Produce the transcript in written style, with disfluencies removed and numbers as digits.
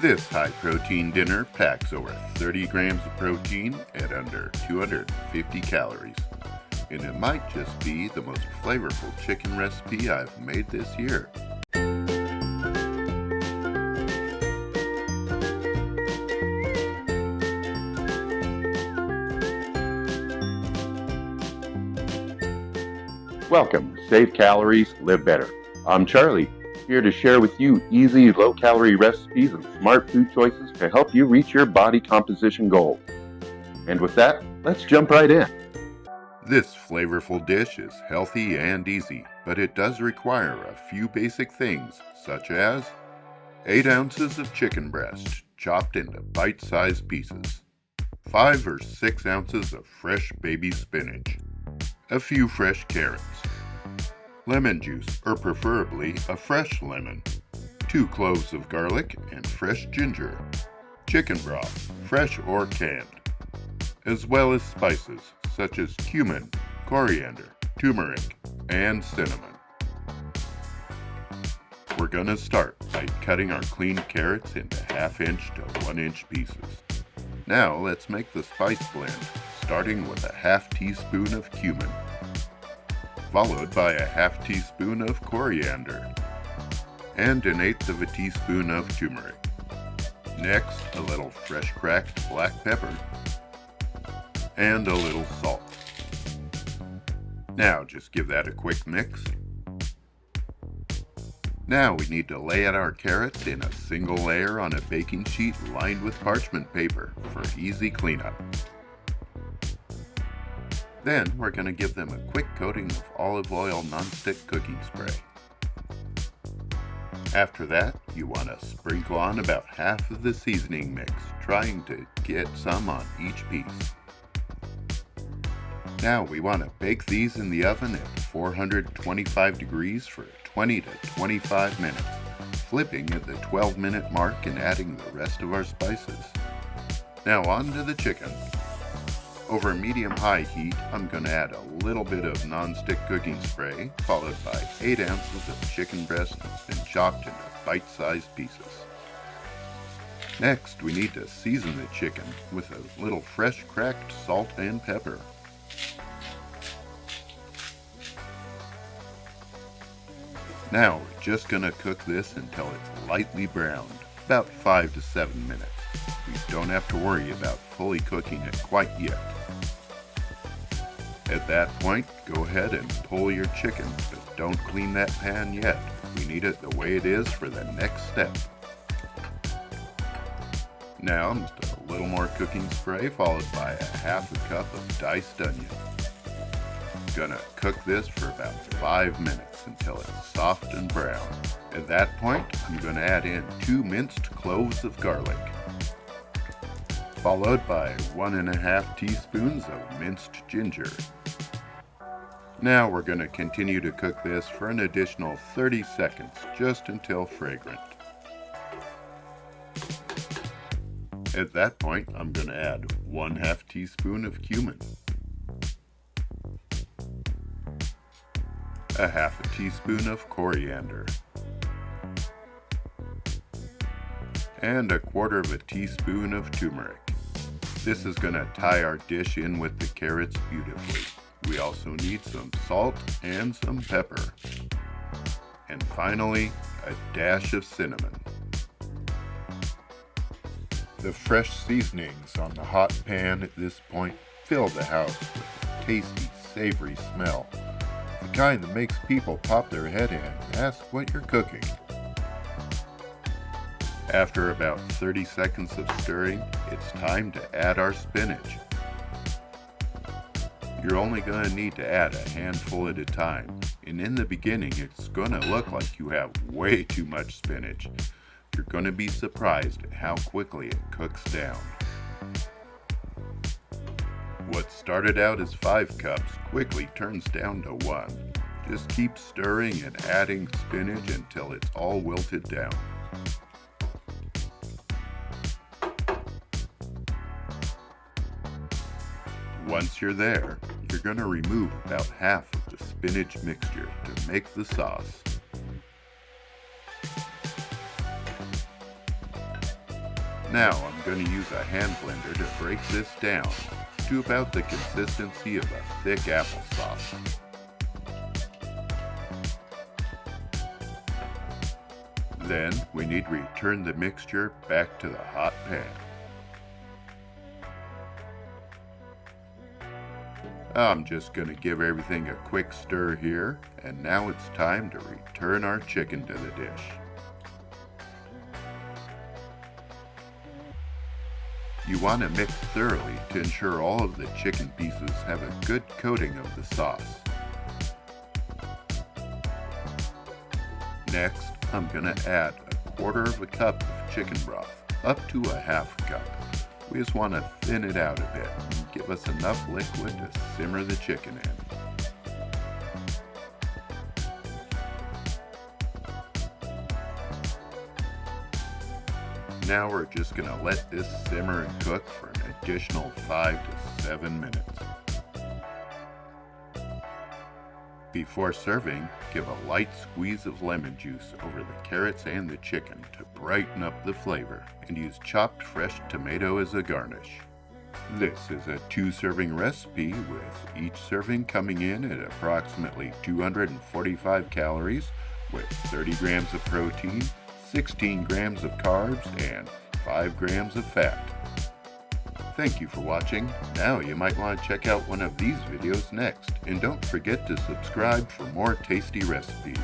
This high-protein dinner packs over 30 grams of protein at under 250 calories, and it might just be the most flavorful chicken recipe I've made this year. Welcome to Save Calories, Live Better. I'm Charlie, here to share with you easy, low-calorie recipes and smart food choices to help you reach your body composition goals. And with that, let's jump right in. This flavorful dish is healthy and easy, but it does require a few basic things, such as 8 ounces of chicken breast chopped into bite-sized pieces, 5 or 6 ounces of fresh baby spinach, a few fresh carrots, lemon juice, or preferably a fresh lemon, 2 cloves of garlic and fresh ginger, chicken broth, fresh or canned, as well as spices such as cumin, coriander, turmeric, and cinnamon. We're gonna start by cutting our cleaned carrots into 1/2 inch to 1 inch pieces. Now let's make the spice blend, starting with a 1/2 teaspoon of cumin, followed by a 1/2 teaspoon of coriander, and 1/8 of a teaspoon of turmeric. Next, a little fresh cracked black pepper, and a little salt. Now just give that a quick mix. Now we need to lay out our carrots in a single layer on a baking sheet lined with parchment paper for easy cleanup. Then we're going to give them a quick coating of olive oil nonstick cooking spray. After that, you want to sprinkle on about half of the seasoning mix, trying to get some on each piece. Now we want to bake these in the oven at 425 degrees for 20 to 25 minutes, flipping at the 12-minute mark and adding the rest of our spices. Now on to the chicken. Over medium-high heat, I'm going to add a little bit of non-stick cooking spray, followed by 8 ounces of chicken breast that's been chopped into bite-sized pieces. Next, we need to season the chicken with a little fresh cracked salt and pepper. Now we're just going to cook this until it's lightly browned, about 5 to 7 minutes. We don't have to worry about fully cooking it quite yet. At that point, go ahead and pull your chicken, but don't clean that pan yet. We need it the way it is for the next step. Now, just a little more cooking spray, followed by a 1/2 cup of diced onion. Gonna cook this for about 5 minutes until it's soft and brown. At that point, I'm gonna add in 2 minced cloves of garlic, followed by 1.5 teaspoons of minced ginger. Now we're going to continue to cook this for an additional 30 seconds, just until fragrant. At that point, I'm going to add 1/2 teaspoon of cumin, a 1/2 teaspoon of coriander, and 1/4 teaspoon of turmeric. This is going to tie our dish in with the carrots beautifully. We also need some salt and some pepper. And finally, a dash of cinnamon. The fresh seasonings on the hot pan at this point fill the house with a tasty, savory smell. The kind that makes people pop their head in and ask what you're cooking. After about 30 seconds of stirring, it's time to add our spinach. You're only going to need to add a handful at a time, and in the beginning it's going to look like you have way too much spinach. You're going to be surprised at how quickly it cooks down. What started out as 5 cups quickly turns down to 1. Just keep stirring and adding spinach until it's all wilted down. Once you're there, you're going to remove about half of the spinach mixture to make the sauce. Now I'm going to use a hand blender to break this down to about the consistency of a thick applesauce. Then we need to return the mixture back to the hot pan. I'm just going to give everything a quick stir here, and now it's time to return our chicken to the dish. You want to mix thoroughly to ensure all of the chicken pieces have a good coating of the sauce. Next, I'm going to add a quarter of a cup of chicken broth, up to a half cup. We just want to thin it out a bit and give us enough liquid to simmer the chicken in. Now we're just going to let this simmer and cook for an additional 5 to 7 minutes. Before serving, give a light squeeze of lemon juice over the carrots and the chicken to brighten up the flavor, and use chopped fresh tomato as a garnish. This is a 2-serving recipe, with each serving coming in at approximately 245 calories, with 30 grams of protein, 16 grams of carbs, and 5 grams of fat. Thank you for watching. Now you might want to check out one of these videos next, and don't forget to subscribe for more tasty recipes.